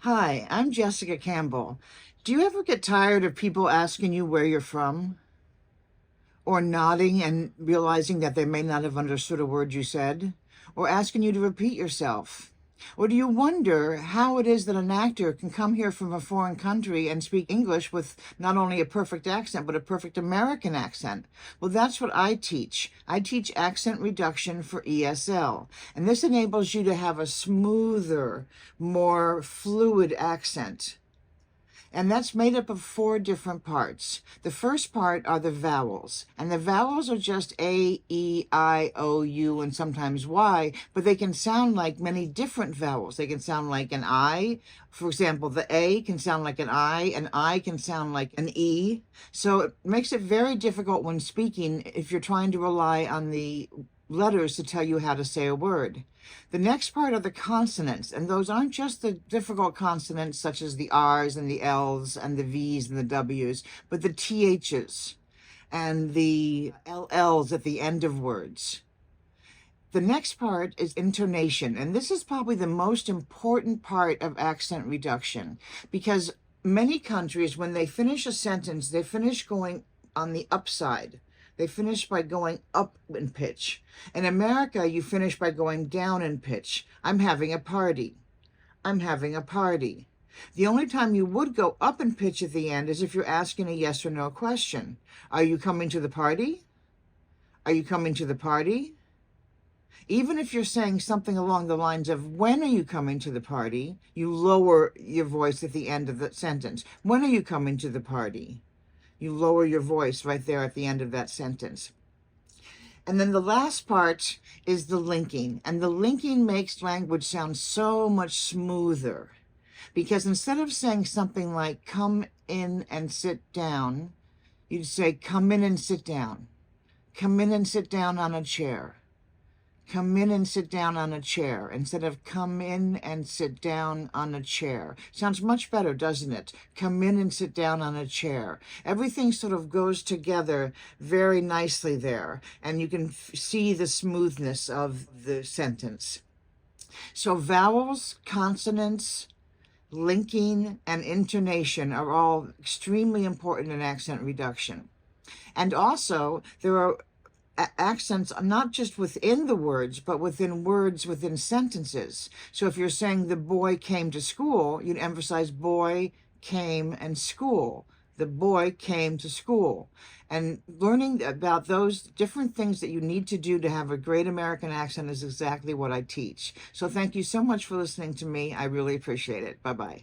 Hi, I'm Jessica Campbell. Do you ever get tired of people asking you where you're from? Or nodding and realizing that they may not have understood a word you said? Or asking you to repeat yourself? Or do you wonder how it is that an actor can come here from a foreign country and speak English with not only a perfect accent, but a perfect American accent? Well, that's what I teach. I teach accent reduction for ESL. And this enables you to have a smoother, more fluid accent. And that's made up of four different parts. The first part are the vowels, and the vowels are just A, E, I, O, U, and sometimes Y, but they can sound like many different vowels. They can sound like an I. For example, the A can sound like an I can sound like an E. So it makes it very difficult when speaking if you're trying to rely on the letters to tell you how to say a word. The next part are the consonants, and those aren't just the difficult consonants such as the R's and the L's and the V's and the W's, but the TH's and the LL's at the end of words. The next part is intonation, and this is probably the most important part of accent reduction because many countries, when they finish a sentence, they finish going on the upside. They finish by going up in pitch. In America, you finish by going down in pitch. I'm having a party. I'm having a party. The only time you would go up in pitch at the end is if you're asking a yes or no question. Are you coming to the party? Are you coming to the party? Even if you're saying something along the lines of, when are you coming to the party? You lower your voice at the end of the sentence. When are you coming to the party? You lower your voice right there at the end of that sentence. And then the last part is the linking. And the linking makes language sound so much smoother. Because instead of saying something like, come in and sit down, you'd say, come in and sit down. Come in and sit down on a chair. Come in and sit down on a chair instead of come in and sit down on a chair. Sounds much better, doesn't it? Come in and sit down on a chair. Everything sort of goes together very nicely there, and you can see the smoothness of the sentence. So vowels, consonants, linking, and intonation are all extremely important in accent reduction. And also, there are accents not just within the words, but within words, within sentences. So if you're saying the boy came to school, you'd emphasize boy, came, and school. The boy came to school. And learning about those different things that you need to do to have a great American accent is exactly what I teach. So thank you so much for listening to me. I really appreciate it. Bye-bye.